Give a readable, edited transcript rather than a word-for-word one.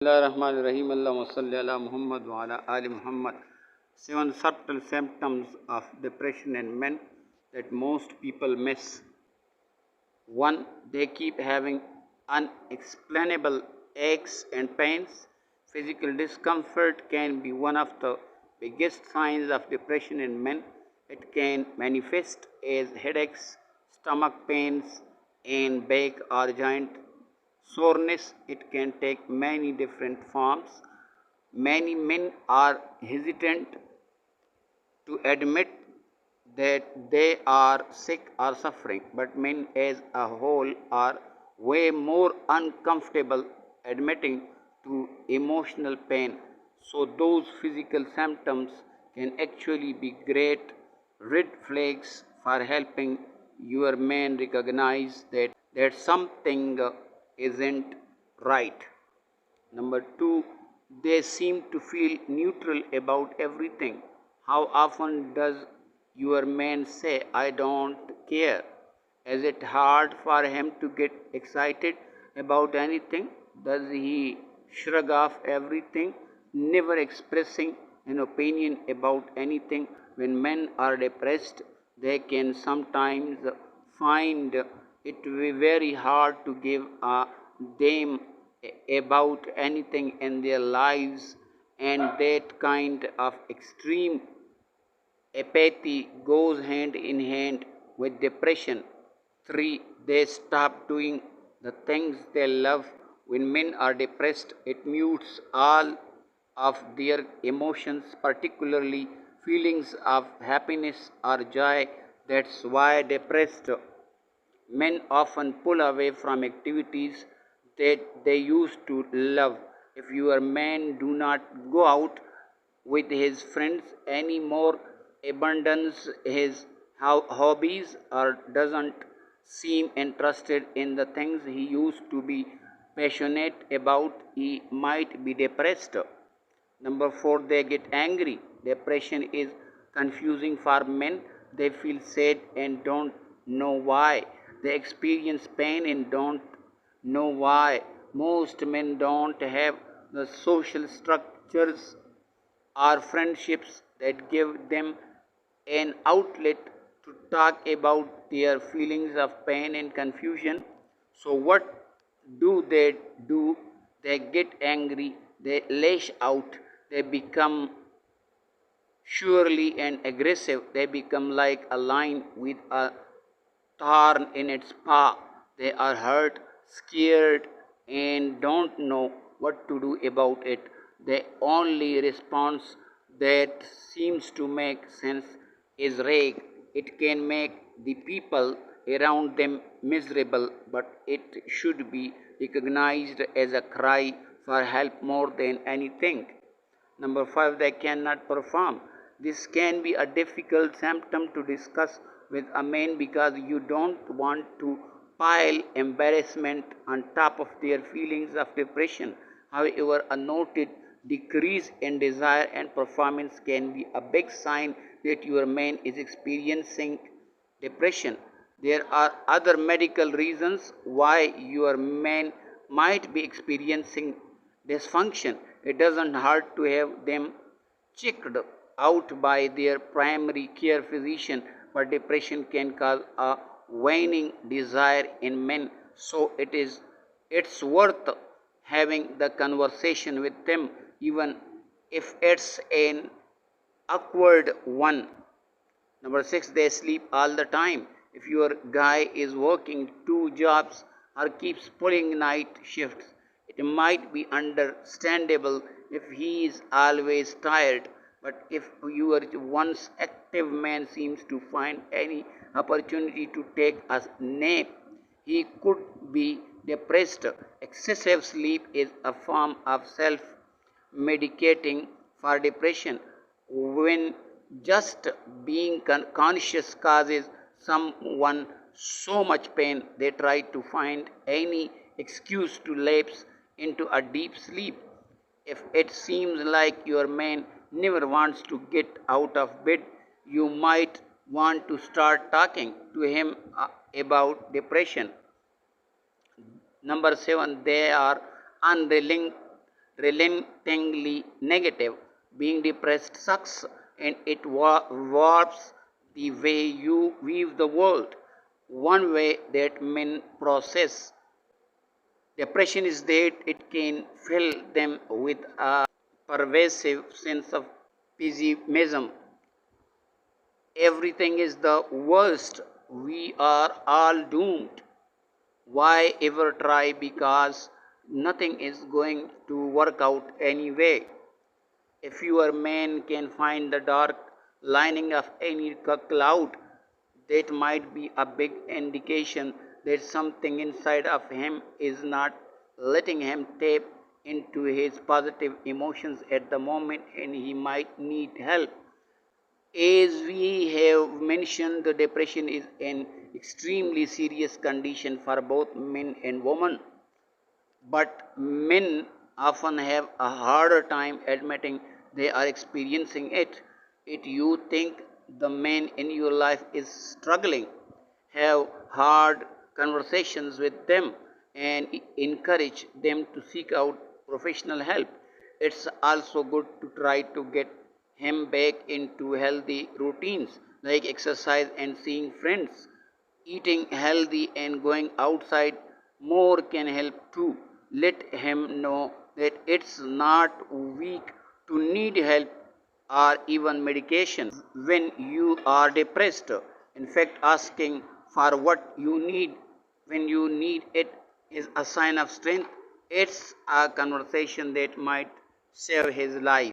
Bismillahirrahmanirrahim. Allahumma salli ala Muhammad wa ala ali Muhammad. 7 subtle symptoms of depression in men that most people miss. 1. They keep having unexplainable aches and pains. Physical discomfort can be one of the biggest signs of depression in men. It can manifest as headaches, stomach pains, and back or joint soreness. It can take many different forms. Many men are hesitant to admit that they are sick or suffering, but men as a whole are way more uncomfortable admitting to emotional pain. So, those physical symptoms can actually be great red flags for helping your man recognize that something isn't right. Number two, they seem to feel neutral about everything. How often does your man say, I don't care? Is it hard for him to get excited about anything? Does he shrug off everything, never expressing an opinion about anything? When men are depressed, they can sometimes find it very hard to give a damn about anything in their lives, and that kind of extreme apathy goes hand in hand with depression. 3. They stop doing the things they love. When men are depressed, it mutes all of their emotions, particularly feelings of happiness or joy. That's why depressed men often pull away from activities that they used to love. If your man do not go out with his friends anymore, abandons his hobbies, or doesn't seem interested in the things he used to be passionate about, he might be depressed. Number 4, they get angry. Depression is confusing for men. They feel sad and don't know why. They experience pain and don't know why. Most men don't have the social structures or friendships that give them an outlet to talk about their feelings of pain and confusion. So, what do they do? They get angry, they lash out, they become surely and aggressive, they become like a lion with a thorn in its paw. They are hurt, scared, and don't know what to do about it. The only response that seems to make sense is rage. It can make the people around them miserable, but it should be recognized as a cry for help more than anything. Number 5, they cannot perform. This can be a difficult symptom to discuss with a man because you don't want to pile embarrassment on top of their feelings of depression. However, a noted decrease in desire and performance can be a big sign that your man is experiencing depression. There are other medical reasons why your man might be experiencing dysfunction. It doesn't hurt to have them checked out by their primary care physician, but depression can cause a waning desire in men, so it's worth having the conversation with them, even if it's an awkward one. Number 6, they sleep all the time. If your guy is working 2 jobs or keeps pulling night shifts, it might be understandable if he is always tired. But if your once active man seems to find any opportunity to take a nap, he could be depressed. Excessive sleep is a form of self medicating for depression. When just being conscious causes someone so much pain, they try to find any excuse to lapse into a deep sleep. If it seems like your man never wants to get out of bed, you might want to start talking to him about depression. Number 7, they are unrelenting relentingly negative. Being depressed sucks, and it warps the way you view the world. One way that men process depression is that it can fill them with a pervasive sense of pessimism. Everything is the worst. We are all doomed. Why ever try, because nothing is going to work out anyway. If your man can find the dark lining of any cloud, that might be a big indication that something inside of him is not letting him tap into his positive emotions at the moment, and he might need help. As we have mentioned, the depression is an extremely serious condition for both men and women, but men often have a harder time admitting they are experiencing it. If you think the man in your life is struggling, have hard conversations with them and encourage them to seek out professional help. It's also good to try to get him back into healthy routines like exercise and seeing friends. Eating healthy and going outside more can help too. Let him know that it's not weak to need help or even medication when you are depressed. In fact, asking for what you need when you need it is a sign of strength. It's a conversation that might save his life.